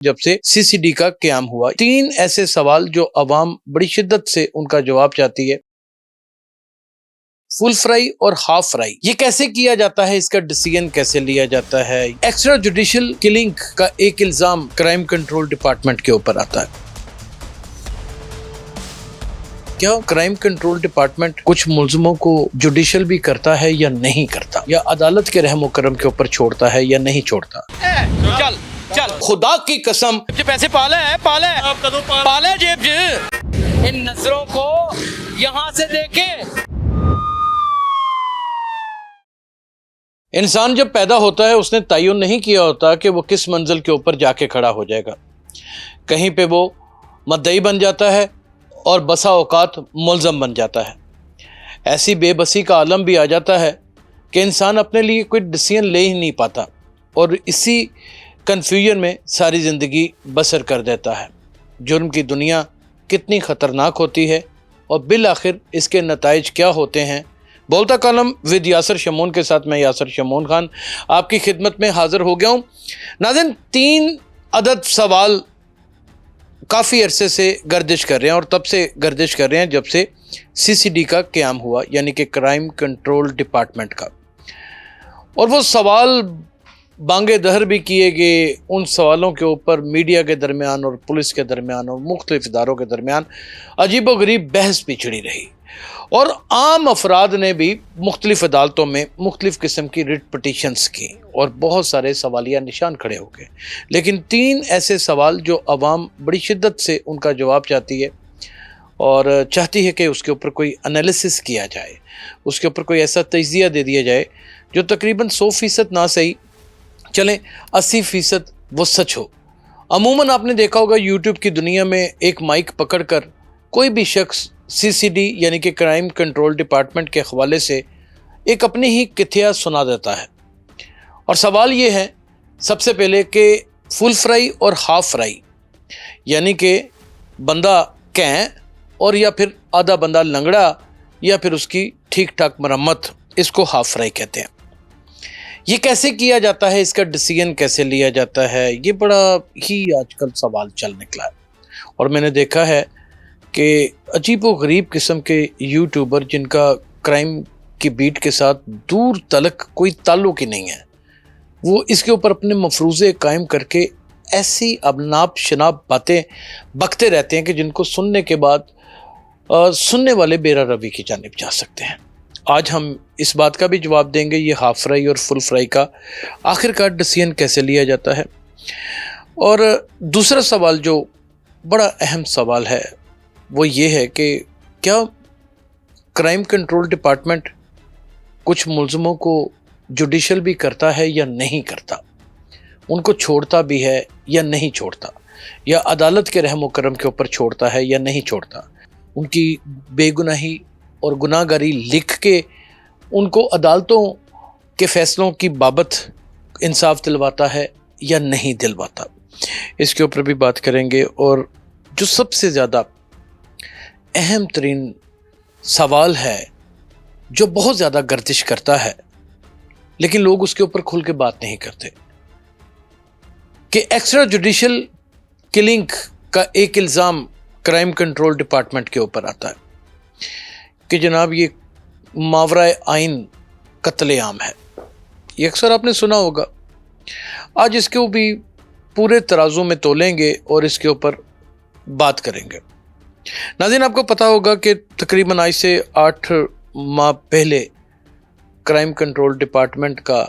جب سے سی C D کا قیام ہوا۔ 3 ایسے سوال جو عوام بڑی شدت سے ان کا جواب چاہتی ہے۔ فل فرائی اور ہاف فرائی یہ کیسے کیا جاتا ہے، اس کا ڈیسیژن کیسے لیا جاتا ہے۔ ایکسٹرا جوڈیشل کلنگ کا ایک الزام کرائم کنٹرول ڈپارٹمنٹ کے اوپر آتا ہے۔ کیا کرائم کنٹرول ڈپارٹمنٹ کچھ ملزموں کو جوڈیشل بھی کرتا ہے یا نہیں کرتا، یا عدالت کے رحم و کرم کے اوپر چھوڑتا ہے یا نہیں چھوڑتا؟ چل چل خدا کی قسم پیسے پالے جیب ان نظروں کو یہاں سے دیکھے۔ انسان جب پیدا ہوتا ہے اس نے تعین نہیں کیا ہوتا کہ وہ کس منزل کے اوپر جا کے کھڑا ہو جائے گا۔ کہیں پہ وہ مدعی بن جاتا ہے اور بسا اوقات ملزم بن جاتا ہے۔ ایسی بے بسی کا عالم بھی آ جاتا ہے کہ انسان اپنے لیے کوئی ڈیسیژن لے ہی نہیں پاتا اور اسی کنفیوژن میں ساری زندگی بسر کر دیتا ہے۔ جرم کی دنیا کتنی خطرناک ہوتی ہے اور بالآخر اس کے نتائج کیا ہوتے ہیں۔ بولتا کالم ود یاسر شمون کے ساتھ میں یاسر شمون خان آپ کی خدمت میں حاضر ہو گیا ہوں۔ ناظرین، 3 عدد سوال کافی عرصے سے گردش کر رہے ہیں، اور تب سے گردش کر رہے ہیں جب سے سی سی ڈی کا قیام ہوا، یعنی کہ کرائم کنٹرول ڈپارٹمنٹ کا۔ اور وہ سوال بانگے دہر بھی کیے گئے، ان سوالوں کے اوپر میڈیا کے درمیان اور پولیس کے درمیان اور مختلف اداروں کے درمیان عجیب و غریب بحث بھی چھڑی رہی، اور عام افراد نے بھی مختلف عدالتوں میں مختلف قسم کی ریٹ پٹیشنز کی اور بہت سارے سوالیہ نشان کھڑے ہو گئے۔ لیکن 3 ایسے سوال جو عوام بڑی شدت سے ان کا جواب چاہتی ہے اور چاہتی ہے کہ اس کے اوپر کوئی انالیسس کیا جائے، اس کے اوپر کوئی ایسا تجزیہ دے دیا جائے جو تقریباً 100% نہ صحیح چلیں 80% وہ سچ ہو۔ عموماً آپ نے دیکھا ہوگا یوٹیوب کی دنیا میں ایک مائک پکڑ کر کوئی بھی شخص سی سی ڈی یعنی کہ کرائم کنٹرول ڈپارٹمنٹ کے حوالے سے ایک اپنی ہی قطعہ سنا دیتا ہے، اور سوال یہ ہے سب سے پہلے کہ فل فرائی اور ہاف فرائی، یعنی کہ بندہ کہیں اور یا پھر آدھا بندہ لنگڑا یا پھر اس کی ٹھیک ٹھاک مرمت، اس کو ہاف فرائی کہتے ہیں۔ یہ کیسے کیا جاتا ہے، اس کا ڈیسیژن کیسے لیا جاتا ہے، یہ بڑا ہی آج کل سوال چل نکلا ہے۔ اور میں نے دیکھا ہے کہ عجیب و غریب قسم کے یوٹیوبر جن کا کرائم کی بیٹ کے ساتھ دور تلک کوئی تعلق ہی نہیں ہے، وہ اس کے اوپر اپنے مفروضے قائم کر کے ایسی ابناب شناب باتیں بکتے رہتے ہیں کہ جن کو سننے کے بعد سننے والے بیرا روی کی جانب جا سکتے ہیں۔ آج ہم اس بات کا بھی جواب دیں گے، یہ ہاف فرائی اور فل فرائی کا آخر کار ڈیسیژن کیسے لیا جاتا ہے۔ اور دوسرا سوال جو بڑا اہم سوال ہے وہ یہ ہے کہ کیا کرائم کنٹرول ڈپارٹمنٹ کچھ ملزموں کو جوڈیشل بھی کرتا ہے یا نہیں کرتا، ان کو چھوڑتا بھی ہے یا نہیں چھوڑتا، یا عدالت کے رحم و کرم کے اوپر چھوڑتا ہے یا نہیں چھوڑتا، ان کی بے گناہی اور گناہ گاری لکھ کے ان کو عدالتوں کے فیصلوں کی بابت انصاف دلواتا ہے یا نہیں دلواتا، اس کے اوپر بھی بات کریں گے۔ اور جو سب سے زیادہ اہم ترین سوال ہے جو بہت زیادہ گردش کرتا ہے لیکن لوگ اس کے اوپر کھل کے بات نہیں کرتے، کہ ایکسٹرا جوڈیشل کلنگ کا ایک الزام کرائم کنٹرول ڈپارٹمنٹ کے اوپر آتا ہے کہ جناب یہ ماورائے آئین قتل عام ہے۔ یہ اکثر آپ نے سنا ہوگا۔ آج اس کو بھی پورے ترازو میں تولیں گے اور اس کے اوپر بات کریں گے۔ ناظرین، آپ کو پتا ہوگا کہ تقریباً آج سے 8 ماہ پہلے کرائم کنٹرول ڈپارٹمنٹ کا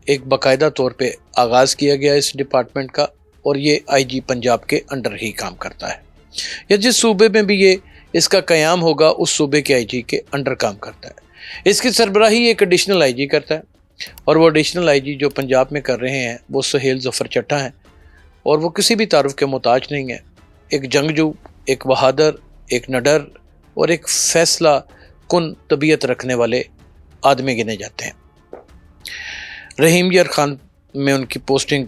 ایک باقاعدہ طور پہ آغاز کیا گیا اس ڈپارٹمنٹ کا، اور یہ آئی جی پنجاب کے انڈر ہی کام کرتا ہے، یا جس صوبے میں بھی یہ اس کا قیام ہوگا اس صوبے کے آئی جی کے انڈر کام کرتا ہے۔ اس کی سربراہی ایک ایڈیشنل آئی جی کرتا ہے، اور وہ ایڈیشنل آئی جی جو پنجاب میں کر رہے ہیں وہ سہیل ظفر چٹھا ہیں، اور وہ کسی بھی تعارف کے محتاج نہیں ہے۔ ایک جنگجو، ایک بہادر، ایک نڈر اور ایک فیصلہ کن طبیعت رکھنے والے آدمی گنے جاتے ہیں۔ رحیم یار خان میں ان کی پوسٹنگ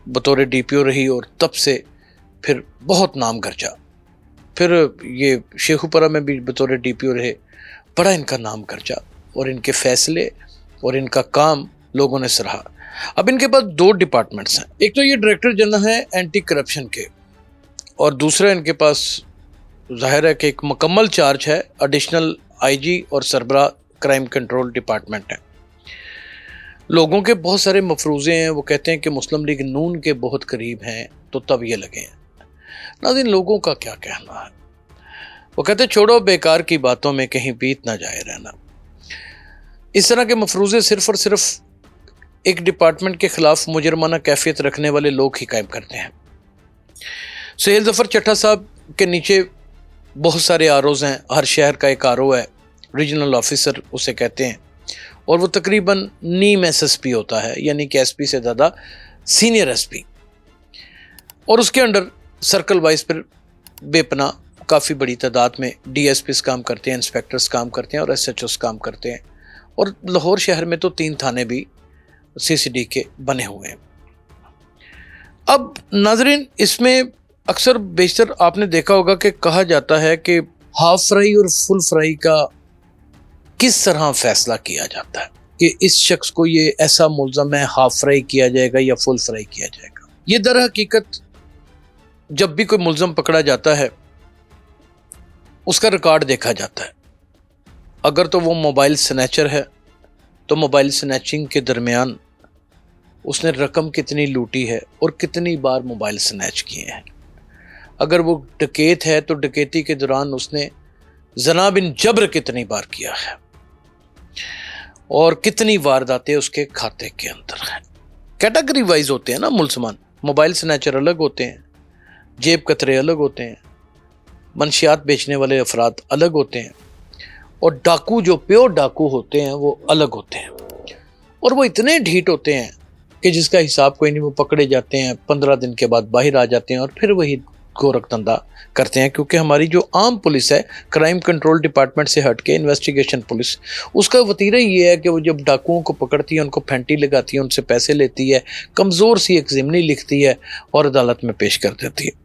بطور ڈی پی او رہی، اور تب سے پھر بہت نام گرجا۔ پھر یہ شیخوپورہ میں بھی بطور ڈی پی او رہے، بڑا ان کا نام گرجا، اور ان کے فیصلے اور ان کا کام لوگوں نے سراہا۔ اب ان کے پاس 2 ڈپارٹمنٹس ہیں. ایک تو یہ ڈائریکٹر جنرل ہے اینٹی کرپشن کے, اور دوسرا ان کے پاس ظاہر ہے کہ ایک مکمل چارج ہے ایڈیشنل آئی جی اور سربراہ کرائم کنٹرول ڈپارٹمنٹ ہے. لوگوں کے بہت سارے مفروضے ہیں, وہ کہتے ہیں کہ مسلم لیگ نون کے بہت قریب ہیں تو تب یہ لگے ہیں. ناظرین, لوگوں کا کیا کہنا ہے؟ وہ کہتے ہیں چھوڑو بیکار کی باتوں میں کہیں بیت نہ جائے رہنا. اس طرح کے مفروضے صرف اور صرف ایک ڈپارٹمنٹ کے خلاف مجرمانہ کیفیت رکھنے والے لوگ ہی قائم کرتے ہیں. سہیل ظفر چٹھا صاحب کے نیچے بہت سارے آروز ہیں. ہر شہر کا ایک آرو ہے, ریجنل آفیسر اسے کہتے ہیں, اور وہ تقریباً نیم ایس ایس پی ہوتا ہے, یعنی کہ ایس پی سے زیادہ سینئر ایس پی. اور اس کے انڈر سرکل وائز پر بے پناہ کافی بڑی تعداد میں ڈی ایس پیز کام کرتے ہیں, انسپیکٹرز کام کرتے ہیں, اور ایس ایچ اوز کام کرتے ہیں. اور لاہور شہر میں تو 3 تھانے بھی سی سی ڈی کے بنے ہوئے ہیں. اب ناظرین, اس میں اکثر بیشتر آپ نے دیکھا ہوگا کہ کہا جاتا ہے کہ ہاف فرائی اور فل فرائی کا کس طرح فیصلہ کیا جاتا ہے کہ اس شخص کو یہ ایسا ملزم ہے, ہاف فرائی کیا جائے گا یا فل فرائی کیا جائے گا. یہ در حقیقت جب بھی کوئی ملزم پکڑا جاتا ہے اس کا ریکارڈ دیکھا جاتا ہے. اگر تو وہ موبائل سنیچر ہے تو موبائل سنیچنگ کے درمیان اس نے رقم کتنی لوٹی ہے اور کتنی بار موبائل سنیچ کیے ہیں. اگر وہ ڈکیت ہے تو ڈکیتی کے دوران اس نے زنا بن جبر کتنی بار کیا ہے اور کتنی وارداتیں اس کے کھاتے کے اندر ہیں. کیٹیگری وائز ہوتے ہیں نا ملزمان. موبائل سنیچر الگ ہوتے ہیں, جیب کترے الگ ہوتے ہیں, منشیات بیچنے والے افراد الگ ہوتے ہیں, اور ڈاکو جو پیور ڈاکو ہوتے ہیں وہ الگ ہوتے ہیں. اور وہ اتنے ڈھیٹ ہوتے ہیں کہ جس کا حساب کوئی نہیں. وہ پکڑے جاتے ہیں, 15 دن کے بعد باہر آ جاتے ہیں اور پھر وہی گورکھ دھندا کرتے ہیں. کیونکہ ہماری جو عام پولیس ہے, کرائم کنٹرول ڈپارٹمنٹ سے ہٹ کے انویسٹیگیشن پولیس, اس کا وتیرہ یہ ہے کہ وہ جب ڈاکوؤں کو پکڑتی ہے, ان کو پھینٹی لگاتی ہے, ان سے پیسے لیتی ہے, کمزور سی ایک ضمنی لکھتی ہے اور عدالت میں پیش کر دیتی ہے.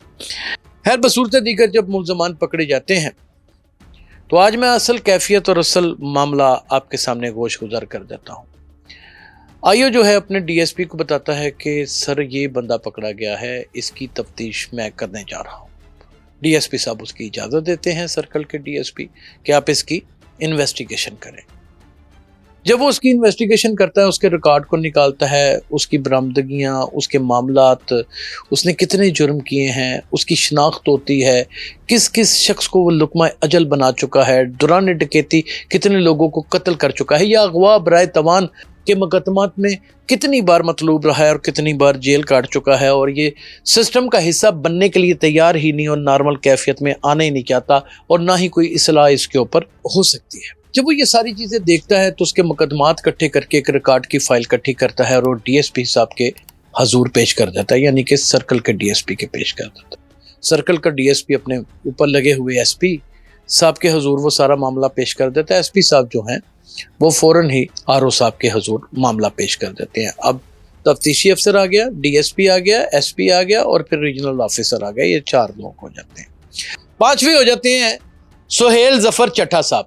خیر, بصورت دیگر جب ملزمان پکڑے جاتے ہیں تو آج میں اصل کیفیت اور اصل معاملہ آپ کے سامنے گوش گزار کر دیتا ہوں. آئیو جو ہے اپنے ڈی ایس پی کو بتاتا ہے کہ سر یہ بندہ پکڑا گیا ہے, اس کی تفتیش میں کرنے جا رہا ہوں. ڈی ایس پی صاحب اس کی اجازت دیتے ہیں, سرکل کے ڈی ایس پی, کہ آپ اس کی انویسٹیگیشن کریں. جب وہ اس کی انویسٹیگیشن کرتا ہے, اس کے ریکارڈ کو نکالتا ہے, اس کی برآمدگیاں, اس کے معاملات, اس نے کتنے جرم کیے ہیں, اس کی شناخت ہوتی ہے, کس کس شخص کو وہ لقمہ اجل بنا چکا ہے, دوران ڈکیتی کتنے لوگوں کو قتل کر چکا ہے, یا اغوا برائے توان کے مقدمات میں کتنی بار مطلوب رہا ہے اور کتنی بار جیل کاٹ چکا ہے, اور یہ سسٹم کا حصہ بننے کے لیے تیار ہی نہیں اور نارمل کیفیت میں آنا ہی نہیں چاہتا, اور نہ ہی کوئی اصلاح اس کے اوپر ہو سکتی ہے. جب وہ یہ ساری چیزیں دیکھتا ہے تو اس کے مقدمات اکٹھے کر کے ایک ریکارڈ کی فائل اکٹھی کرتا ہے اور وہ ڈی ایس پی صاحب کے حضور پیش کر دیتا ہے, یعنی کہ سرکل کے ڈی ایس پی کے پیش کر دیتا ہے. سرکل کا ڈی ایس پی اپنے اوپر لگے ہوئے ایس پی صاحب کے حضور وہ سارا معاملہ پیش کر دیتا ہے. ایس پی صاحب جو ہیں وہ فوراً ہی آر او صاحب کے حضور معاملہ پیش کر دیتے ہیں. اب تفتیشی افسر آ گیا, ڈی ایس پی آ گیا, ایس پی آ گیا, اور پھر ریجنل آفیسر آ گیا. یہ 4 لوگ ہو جاتے ہیں. 5ویں ہو جاتے ہیں سہیل ظفر چٹھا صاحب.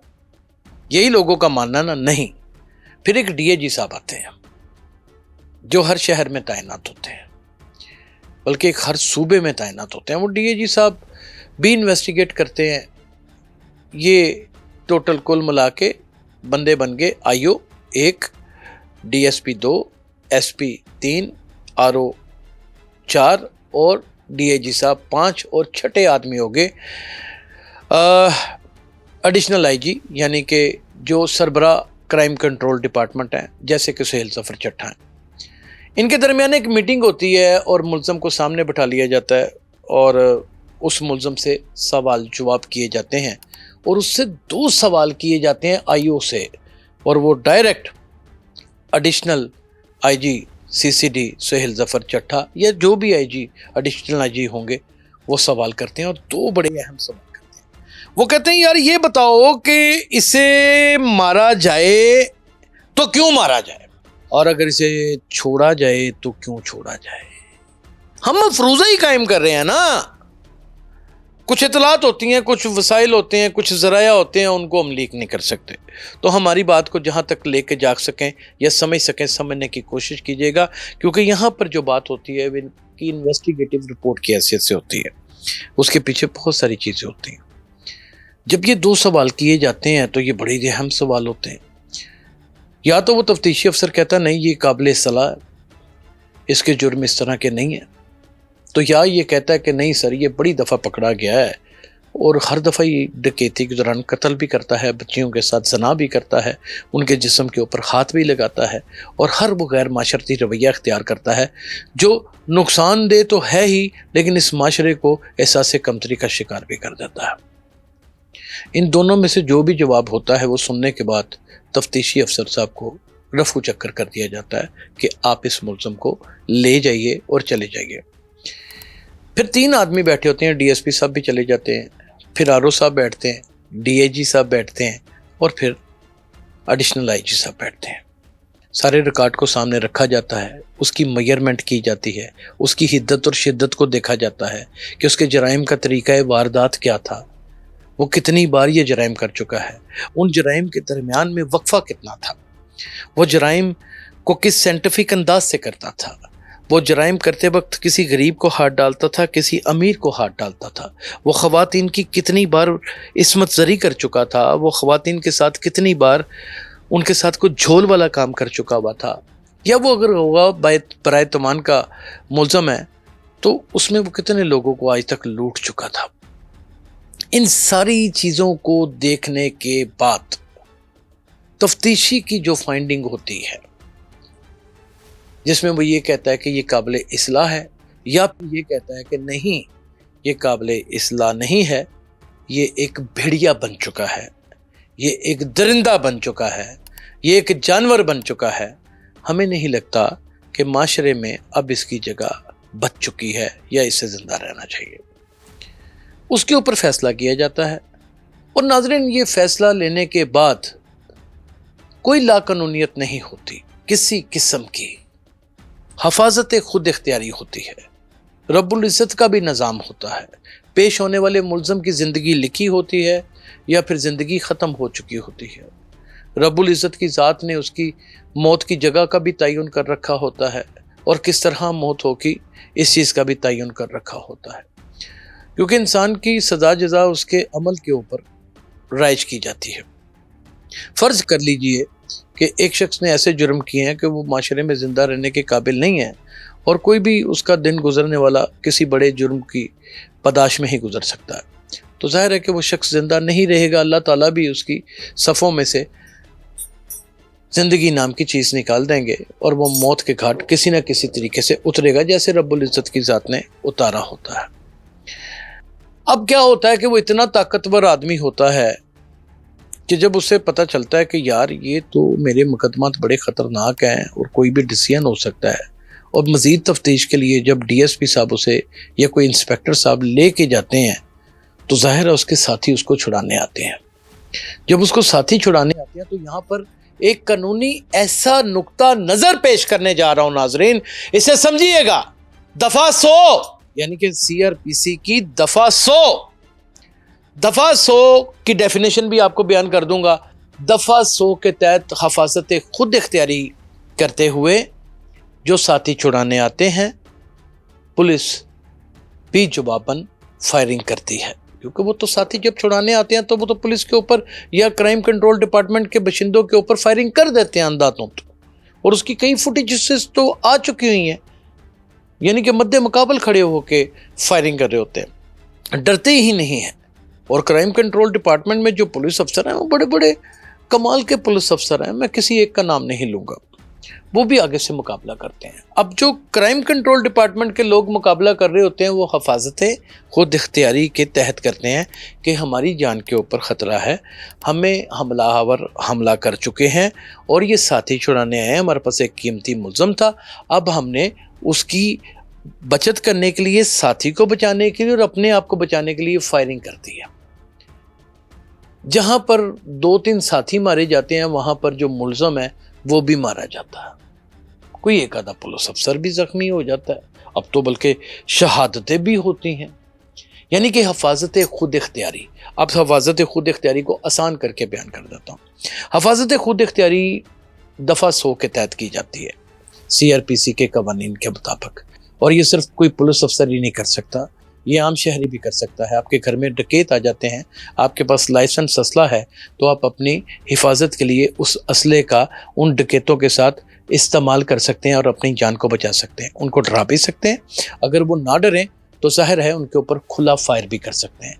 یہی لوگوں کا ماننا نا, نہیں. پھر ایک ڈی اے جی صاحب آتے ہیں جو ہر شہر میں تعینات ہوتے ہیں, بلکہ ایک ہر صوبے میں تعینات ہوتے ہیں. وہ ڈی اے جی صاحب بھی انویسٹیگیٹ کرتے ہیں. یہ ٹوٹل کل ملا کے بندے بن گئے آئی او 1, D S P 2, S P 3, R O 4 اور ڈی اے جی صاحب 5, اور 6 آدمی ہو گئے ایڈیشنل آئی جی, یعنی کہ جو سربراہ کرائم کنٹرول ڈپارٹمنٹ ہیں, جیسے کہ سہیل ظفر چٹھا ہیں. ان کے درمیان ایک میٹنگ ہوتی ہے اور ملزم کو سامنے بٹھا لیا جاتا ہے اور اس ملزم سے سوال جواب کیے جاتے ہیں, اور اس سے 2 سوال کیے جاتے ہیں آئی او سے, اور وہ direct additional I G C C D Sohail Zafar Chattha یا جو بھی آئی جی ایڈیشنل آئی جی ہوں گے وہ سوال کرتے ہیں, اور 2 بڑے اہم سوال کرتے ہیں. وہ کہتے ہیں یار یہ بتاؤ کہ اسے مارا جائے تو کیوں مارا جائے, اور اگر اسے چھوڑا جائے تو کیوں چھوڑا جائے. ہم مفروضہ ہی قائم کر رہے ہیں نا, کچھ اطلاعات ہوتی ہیں، کچھ وسائل ہوتے ہیں، کچھ ذرائع ہوتے ہیں، ان کو ہم لیک نہیں کر سکتے. تو ہماری بات کو جہاں تک لے کے جا سکیں یا سمجھ سکیں، سمجھنے کی کوشش کیجیے گا، کیونکہ یہاں پر جو بات ہوتی ہے وہ ان کی انویسٹیگیٹو رپورٹ کی حیثیت سے ہوتی ہے. اس کے پیچھے بہت ساری چیزیں ہوتی ہیں. جب یہ دو سوال کیے جاتے ہیں تو یہ بڑے اہم سوال ہوتے ہیں. یا تو وہ تفتیشی افسر کہتا نہیں یہ قابل اصلاح ہے، اس کے جرم اس طرح کے نہیں ہیں، تو یا یہ کہتا ہے کہ نہیں سر یہ بڑی دفعہ پکڑا گیا ہے اور ہر دفعہ یہ ڈکیتی کے دوران قتل بھی کرتا ہے، بچیوں کے ساتھ زنا بھی کرتا ہے، ان کے جسم کے اوپر ہاتھ بھی لگاتا ہے، اور ہر وہ غیر معاشرتی رویہ اختیار کرتا ہے جو نقصان دہ تو ہے ہی، لیکن اس معاشرے کو احساس کمتری کا شکار بھی کر دیتا ہے. ان دونوں میں سے جو بھی جواب ہوتا ہے وہ سننے کے بعد تفتیشی افسر صاحب کو رفو چکر کر دیا جاتا ہے کہ آپ اس ملزم کو لے جائیے اور چلے جائیے. پھر 3 آدمی بیٹھے ہوتے ہیں، ڈی ایس پی صاحب بھی چلے جاتے ہیں، پھر آر او صاحب بیٹھتے ہیں، ڈی اے جی صاحب بیٹھتے ہیں، اور پھر ایڈیشنل آئی جی صاحب بیٹھتے ہیں. سارے ریکارڈ کو سامنے رکھا جاتا ہے، اس کی میئرمنٹ کی جاتی ہے، اس کی حدت اور شدت کو دیکھا جاتا ہے کہ اس کے جرائم کا طریقہ واردات کیا تھا، وہ کتنی بار یہ جرائم کر چکا ہے، ان جرائم کے درمیان میں وقفہ کتنا تھا، وہ جرائم کو کس سائنٹیفک انداز سے کرتا تھا، وہ جرائم کرتے وقت کسی غریب کو ہاتھ ڈالتا تھا، کسی امیر کو ہاتھ ڈالتا تھا، وہ خواتین کی کتنی بار عصمت زری کر چکا تھا، وہ خواتین کے ساتھ کتنی بار ان کے ساتھ کوئی جھول والا کام کر چکا ہوا تھا، یا وہ اگر ہوگا برائے تمان کا ملزم ہے تو اس میں وہ کتنے لوگوں کو آج تک لوٹ چکا تھا. ان ساری چیزوں کو دیکھنے کے بعد تفتیشی کی جو فائنڈنگ ہوتی ہے جس میں وہ یہ کہتا ہے کہ یہ قابل اصلاح ہے، یا پھر یہ کہتا ہے کہ نہیں یہ قابل اصلاح نہیں ہے، یہ ایک بھیڑیا بن چکا ہے، یہ ایک درندہ بن چکا ہے، یہ ایک جانور بن چکا ہے، ہمیں نہیں لگتا کہ معاشرے میں اب اس کی جگہ بچ چکی ہے یا اسے زندہ رہنا چاہیے. اس کے اوپر فیصلہ کیا جاتا ہے. اور ناظرین یہ فیصلہ لینے کے بعد کوئی لاقانونیت نہیں ہوتی، کسی قسم کی حفاظت خود اختیاری ہوتی ہے، رب العزت کا بھی نظام ہوتا ہے، پیش ہونے والے ملزم کی زندگی لکھی ہوتی ہے یا پھر زندگی ختم ہو چکی ہوتی ہے. رب العزت کی ذات نے اس کی موت کی جگہ کا بھی تعین کر رکھا ہوتا ہے اور کس طرح موت ہوگی اس چیز کا بھی تعین کر رکھا ہوتا ہے، کیونکہ انسان کی سزا جزا اس کے عمل کے اوپر رائج کی جاتی ہے. فرض کر لیجئے کہ ایک شخص نے ایسے جرم کیے ہیں کہ وہ معاشرے میں زندہ رہنے کے قابل نہیں ہے، اور کوئی بھی اس کا دن گزرنے والا کسی بڑے جرم کی پاداش میں ہی گزر سکتا ہے، تو ظاہر ہے کہ وہ شخص زندہ نہیں رہے گا. اللہ تعالیٰ بھی اس کی صفوں میں سے زندگی نام کی چیز نکال دیں گے اور وہ موت کے گھاٹ کسی نہ کسی طریقے سے اترے گا جیسے رب العزت کی ذات نے اتارا ہوتا ہے. اب کیا ہوتا ہے کہ وہ اتنا طاقتور آدمی ہوتا ہے کہ جب اسے پتہ چلتا ہے کہ یار یہ تو میرے مقدمات بڑے خطرناک ہیں اور کوئی بھی ڈیسیژن ہو سکتا ہے، اور مزید تفتیش کے لیے جب ڈی ایس پی صاحب اسے یا کوئی انسپیکٹر صاحب لے کے جاتے ہیں تو ظاہر ہے اس کے ساتھی اس کو چھڑانے آتے ہیں. جب اس کو ساتھی چھڑانے آتے ہیں تو یہاں پر ایک قانونی ایسا نقطہ نظر پیش کرنے جا رہا ہوں ناظرین، اسے سمجھیے گا. دفعہ 100 یعنی کہ سی آر پی سی کی دفعہ 100 کی ڈیفینیشن بھی آپ کو بیان کر دوں گا. دفعہ 100 کے تحت حفاظت خود اختیاری کرتے ہوئے جو ساتھی چھڑانے آتے ہیں پولیس بھی جواباً فائرنگ کرتی ہے، کیونکہ وہ تو ساتھی جب چھڑانے آتے ہیں تو وہ تو پولیس کے اوپر یا کرائم کنٹرول ڈپارٹمنٹ کے باشندوں کے اوپر فائرنگ کر دیتے ہیں اندھاتوں تو، اور اس کی کئی فوٹیجز تو آ چکی ہوئی ہیں، یعنی کہ مد مقابل کھڑے ہو کے فائرنگ کر رہے ہوتے ہیں، ڈرتے ہی نہیں ہیں. اور کرائم کنٹرول ڈپارٹمنٹ میں جو پولیس افسر ہیں وہ بڑے بڑے کمال کے پولیس افسر ہیں، میں کسی ایک کا نام نہیں لوں گا، وہ بھی آگے سے مقابلہ کرتے ہیں. اب جو کرائم کنٹرول ڈپارٹمنٹ کے لوگ مقابلہ کر رہے ہوتے ہیں وہ حفاظت خود اختیاری کے تحت کرتے ہیں کہ ہماری جان کے اوپر خطرہ ہے، ہمیں حملہ آور حملہ کر چکے ہیں اور یہ ساتھی چھڑانے آئے ہیں، ہمارے پاس ایک قیمتی ملزم تھا، اب ہم نے اس کی بچت کرنے کے لیے، ساتھی کو بچانے کے لیے اور اپنے آپ کو بچانے کے لیے فائرنگ کر دی ہے. جہاں پر 2-3 ساتھی مارے جاتے ہیں وہاں پر جو ملزم ہے وہ بھی مارا جاتا ہے، کوئی ایک آدھا پولیس افسر بھی زخمی ہو جاتا ہے، اب تو بلکہ شہادتیں بھی ہوتی ہیں. یعنی کہ حفاظت خود اختیاری. اب حفاظت خود اختیاری کو آسان کر کے بیان کر دیتا ہوں. حفاظت خود اختیاری دفعہ 100 کے تحت کی جاتی ہے CRPC کے قوانین کے مطابق, اور یہ صرف کوئی پولیس افسر ہی نہیں کر سکتا, یہ عام شہری بھی کر سکتا ہے. آپ کے گھر میں ڈکیت آ جاتے ہیں, آپ کے پاس لائسنس اسلحہ ہے, تو آپ اپنی حفاظت کے لیے اس اسلحے کا ان ڈکیتوں کے ساتھ استعمال کر سکتے ہیں اور اپنی جان کو بچا سکتے ہیں. ان کو ڈرا بھی سکتے ہیں, اگر وہ نہ ڈریں تو ظاہر ہے ان کے اوپر کھلا فائر بھی کر سکتے ہیں.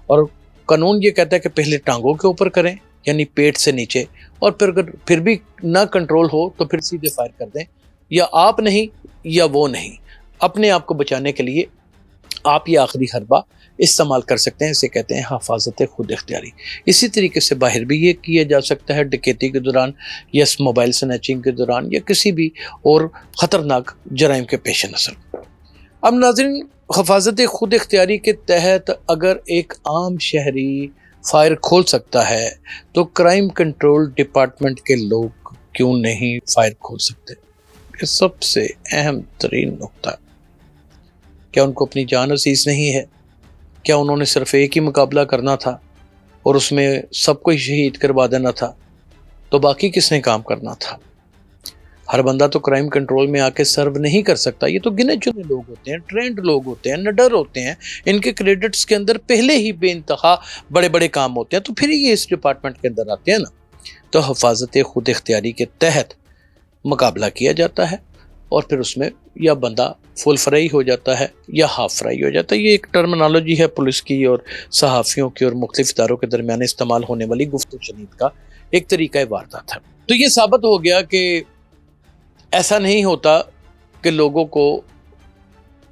اور قانون یہ کہتا ہے کہ پہلے ٹانگوں کے اوپر کریں, یعنی پیٹ سے نیچے, اور پھر بھی نہ کنٹرول ہو تو پھر سیدھے فائر کر دیں, یا آپ نہیں یا وہ نہیں. اپنے آپ کو بچانے کے لیے آپ یہ آخری حربہ استعمال کر سکتے ہیں, اسے کہتے ہیں حفاظت خود اختیاری. اسی طریقے سے باہر بھی یہ کیا جا سکتا ہے, ڈکیتی کے دوران یا موبائل سنیچنگ کے دوران یا کسی بھی اور خطرناک جرائم کے پیش نظر. اب ناظرین, حفاظت خود اختیاری کے تحت اگر ایک عام شہری فائر کھول سکتا ہے تو کرائم کنٹرول ڈپارٹمنٹ کے لوگ کیوں نہیں فائر کھول سکتے؟ یہ سب سے اہم ترین نقطہ. کیا ان کو اپنی جان عزیز نہیں ہے؟ کیا انہوں نے صرف ایک ہی مقابلہ کرنا تھا اور اس میں سب کو شہید کروا دینا تھا؟ تو باقی کس نے کام کرنا تھا؟ ہر بندہ تو کرائم کنٹرول میں آ کے سرو نہیں کر سکتا. یہ تو گنے چنے لوگ ہوتے ہیں, ٹرینڈ لوگ ہوتے ہیں, نڈر ہوتے ہیں, ان کے کریڈٹس کے اندر پہلے ہی بے انتہا بڑے بڑے کام ہوتے ہیں, تو پھر یہ اس ڈپارٹمنٹ کے اندر آتے ہیں نا. تو حفاظت خود اختیاری کے تحت مقابلہ کیا جاتا ہے اور پھر اس میں یا بندہ فل فرائی ہو جاتا ہے یا ہاف فرائی ہو جاتا ہے. یہ ایک ٹرمنالوجی ہے پولیس کی اور صحافیوں کی اور مختلف اداروں کے درمیان استعمال ہونے والی گفت و شنید کا ایک طریقہ واردات ہے. تو یہ ثابت ہو گیا کہ ایسا نہیں ہوتا کہ لوگوں کو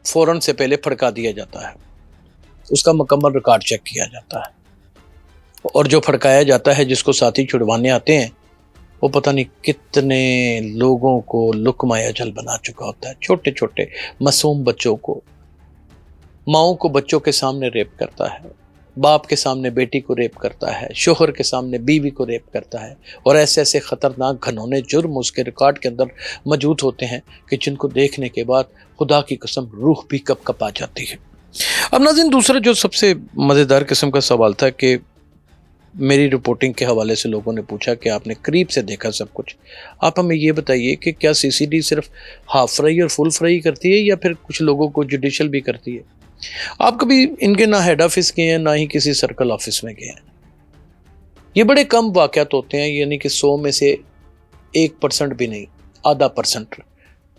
فوراً سے پہلے پھڑکا دیا جاتا ہے, اس کا مکمل ریکارڈ چیک کیا جاتا ہے, اور جو پھڑکایا جاتا ہے جس کو ساتھی چھڑوانے آتے ہیں وہ پتہ نہیں کتنے لوگوں کو لقمہ اجل بنا چکا ہوتا ہے. چھوٹے چھوٹے معصوم بچوں کو, ماؤں کو بچوں کے سامنے ریپ کرتا ہے, باپ کے سامنے بیٹی کو ریپ کرتا ہے, شوہر کے سامنے بیوی کو ریپ کرتا ہے, اور ایسے ایسے خطرناک گھنونے جرم اس کے ریکارڈ کے اندر موجود ہوتے ہیں کہ جن کو دیکھنے کے بعد خدا کی قسم روح بھی کپ کپ آ جاتی ہے. اب ناظرین, دوسرا جو سب سے مزیدار قسم کا سوال تھا کہ میری رپورٹنگ کے حوالے سے لوگوں نے پوچھا کہ آپ نے قریب سے دیکھا سب کچھ, آپ ہمیں یہ بتائیے کہ کیا CCD صرف ہاف فرائی اور فل فرائی کرتی ہے یا پھر کچھ لوگوں کو جوڈیشل بھی کرتی ہے؟ آپ کبھی ان کے نہ ہیڈ آفس گئے ہیں نہ ہی کسی سرکل آفس میں گئے ہیں. یہ بڑے کم واقعات ہوتے ہیں, یعنی کہ 100 میں سے 1% بھی نہیں, آدھا %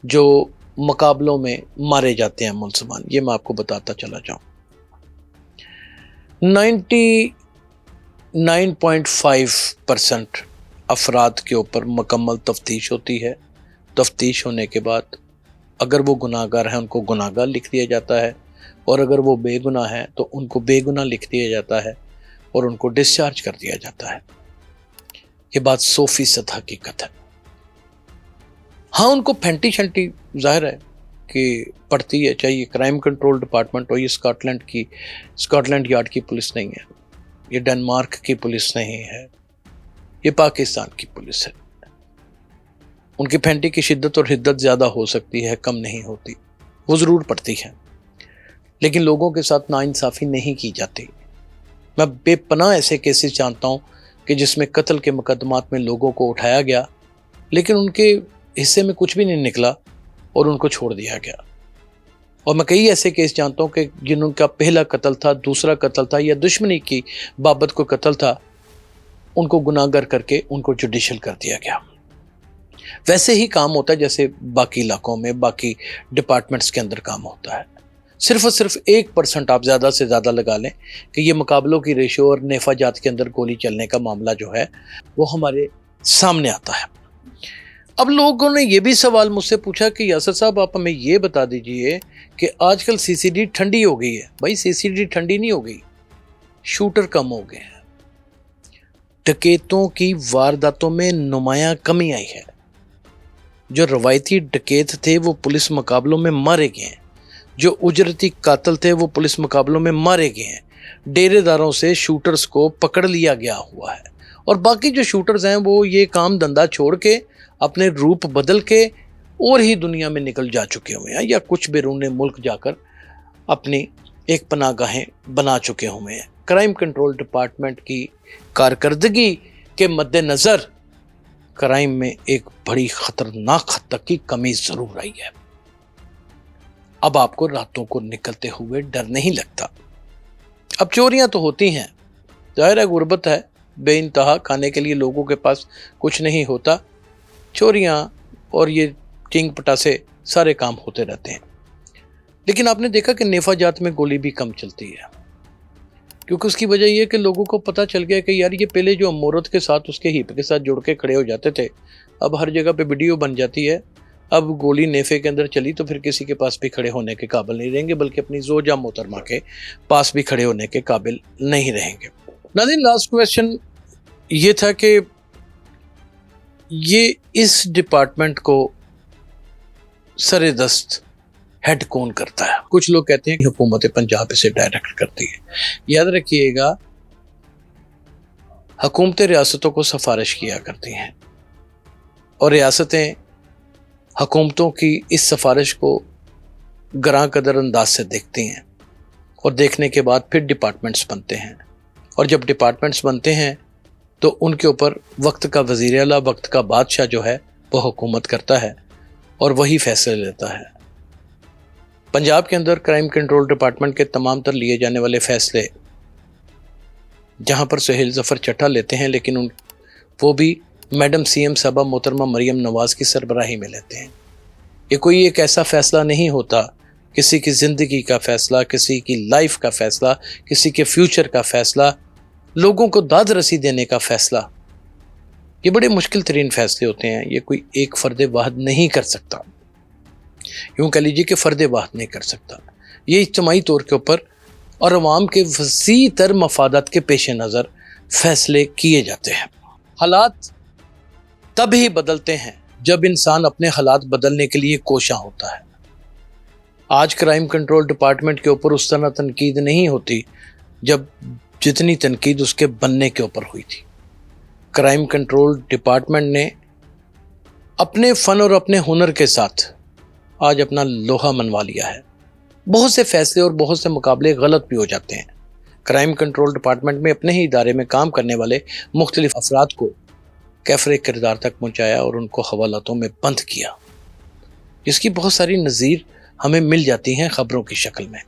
جو مقابلوں میں مارے جاتے ہیں ملزمان. یہ میں آپ کو بتاتا چلا جاؤں. 99.5% افراد کے اوپر مکمل تفتیش ہوتی ہے. تفتیش ہونے کے بعد اگر وہ گناہ گار ہیں ان کو گناہ گار لکھ دیا جاتا ہے, اور اگر وہ بے گناہ ہیں تو ان کو بے گناہ لکھ دیا جاتا ہے اور ان کو ڈسچارج کر دیا جاتا ہے. یہ بات 100% حقیقت ہے. ہاں, ان کو پھینٹی شنٹی ظاہر ہے کہ پڑتی ہے, چاہے یہ کرائم کنٹرول ڈپارٹمنٹ ہو, یہ اسکاٹ لینڈ یارڈ کی پولیس نہیں ہے, یہ ڈنمارک کی پولیس نہیں ہے, یہ پاکستان کی پولیس ہے. ان کی پھینٹی کی شدت اور حدت زیادہ ہو سکتی ہے, کم نہیں ہوتی, وہ ضرور پڑتی ہے, لیکن لوگوں کے ساتھ ناانصافی نہیں کی جاتی. میں بے پناہ ایسے کیسز جانتا ہوں کہ جس میں قتل کے مقدمات میں لوگوں کو اٹھایا گیا لیکن ان کے حصے میں کچھ بھی نہیں نکلا اور ان کو چھوڑ دیا گیا. اور میں کئی ایسے کیس جانتا ہوں کہ جن کا پہلا قتل تھا, دوسرا قتل تھا, یا دشمنی کی بابت کو قتل تھا, ان کو گناہ گر کر کے ان کو جوڈیشل کر دیا گیا. ویسے ہی کام ہوتا ہے جیسے باقی علاقوں میں باقی ڈپارٹمنٹس کے اندر کام ہوتا ہے. صرف اور صرف 1% آپ زیادہ سے زیادہ لگا لیں کہ یہ مقابلوں کی ریشو اور نیفا جات کے اندر گولی چلنے کا معاملہ جو ہے وہ ہمارے سامنے آتا ہے. اب لوگوں نے یہ بھی سوال مجھ سے پوچھا کہ یاسر صاحب آپ ہمیں یہ بتا دیجئے کہ آج کل CCD ٹھنڈی ہو گئی ہے. بھائی CCD ٹھنڈی نہیں ہو گئی, شوٹر کم ہو گئے ہیں, ڈکیتوں کی وارداتوں میں نمایاں کمی آئی ہے. جو روایتی ڈکیت تھے وہ پولیس مقابلوں میں مارے گئے ہیں, جو اجرتی قاتل تھے وہ پولیس مقابلوں میں مارے گئے ہیں, ڈیرے داروں سے شوٹرز کو پکڑ لیا گیا ہوا ہے, اور باقی جو شوٹرز ہیں وہ یہ کام دھندا چھوڑ کے اپنے روپ بدل کے اور ہی دنیا میں نکل جا چکے ہوئے ہیں, یا کچھ بیرون ملک جا کر اپنی ایک پناہ گاہیں بنا چکے ہوئے ہیں۔ کرائم کنٹرول ڈپارٹمنٹ کی کارکردگی کے مد نظر کرائم میں ایک بڑی خطرناک حد تک کی کمی ضرور آئی ہے۔ اب آپ کو راتوں کو نکلتے ہوئے ڈر نہیں لگتا۔ اب چوریاں تو ہوتی ہیں، ظاہر ہے غربت ہے، بے انتہا، کھانے کے لیے لوگوں کے پاس کچھ نہیں ہوتا، چوریاں اور یہ ٹینگ پٹاسے سارے کام ہوتے رہتے ہیں۔ لیکن آپ نے دیکھا کہ نیفا جات میں گولی بھی کم چلتی ہے، کیونکہ اس کی وجہ یہ کہ لوگوں کو پتہ چل گیا کہ یار یہ پہلے جو مورت کے ساتھ اس کے ہیپ کے ساتھ جڑ کے کھڑے ہو جاتے تھے، اب ہر جگہ پہ ویڈیو بن جاتی ہے، اب گولی نیفے کے اندر چلی تو پھر کسی کے پاس بھی کھڑے ہونے کے قابل نہیں رہیں گے، بلکہ اپنی زوجہ محترمہ کے پاس بھی کھڑے ہونے کے قابل نہیں رہیں گے۔ ناظرین، لاسٹ کویسچن یہ تھا کہ یہ اس ڈپارٹمنٹ کو سر دست ہیڈ کون کرتا ہے؟ کچھ لوگ کہتے ہیں کہ حکومت پنجاب اسے ڈائریکٹ کرتی ہے۔ یاد رکھیے گا، حکومتیں ریاستوں کو سفارش کیا کرتی ہیں اور ریاستیں حکومتوں کی اس سفارش کو گراں قدر انداز سے دیکھتی ہیں، اور دیکھنے کے بعد پھر ڈپارٹمنٹس بنتے ہیں، اور جب ڈپارٹمنٹس بنتے ہیں تو ان کے اوپر وقت کا وزیر اعلیٰ، وقت کا بادشاہ جو ہے وہ حکومت کرتا ہے اور وہی فیصلے لیتا ہے۔ پنجاب کے اندر کرائم کنٹرول ڈپارٹمنٹ کے تمام تر لیے جانے والے فیصلے جہاں پر سہیل ظفر چٹھا لیتے ہیں، لیکن وہ بھی میڈم سی ایم صاحبہ محترمہ مریم نواز کی سربراہی میں لیتے ہیں۔ یہ کوئی ایک ایسا فیصلہ نہیں ہوتا، کسی کی زندگی کا فیصلہ، کسی کی لائف کا فیصلہ، کسی کے فیوچر کا فیصلہ، لوگوں کو داد رسی دینے کا فیصلہ، یہ بڑے مشکل ترین فیصلے ہوتے ہیں۔ یہ کوئی ایک فرد واحد نہیں کر سکتا، یوں کہہ لیجیے کہ فرد واحد نہیں کر سکتا۔ یہ اجتماعی طور کے اوپر اور عوام کے وسیع تر مفادات کے پیش نظر فیصلے کیے جاتے ہیں۔ حالات تب ہی بدلتے ہیں جب انسان اپنے حالات بدلنے کے لیے کوشاں ہوتا ہے۔ آج کرائم کنٹرول ڈپارٹمنٹ کے اوپر اس طرح تنقید نہیں ہوتی جتنی تنقید اس کے بننے کے اوپر ہوئی تھی۔ کرائم کنٹرول ڈپارٹمنٹ نے اپنے فن اور اپنے ہنر کے ساتھ آج اپنا لوہا منوا لیا ہے۔ بہت سے فیصلے اور بہت سے مقابلے غلط بھی ہو جاتے ہیں۔ کرائم کنٹرول ڈپارٹمنٹ میں اپنے ہی ادارے میں کام کرنے والے مختلف افراد کو کیفر کردار تک پہنچایا اور ان کو حوالاتوں میں بند کیا، جس کی بہت ساری نظیر ہمیں مل جاتی ہیں خبروں کی شکل میں۔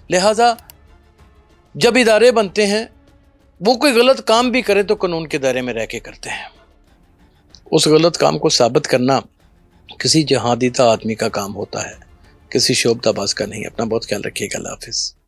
لہٰذا جب ادارے بنتے ہیں، وہ کوئی غلط کام بھی کرے تو قانون کے دائرے میں رہ کے کرتے ہیں۔ اس غلط کام کو ثابت کرنا کسی جہادیدہ آدمی کا کام ہوتا ہے، کسی شعبدہ باز کا نہیں۔ اپنا بہت خیال رکھیے گا۔ اللہ حافظ۔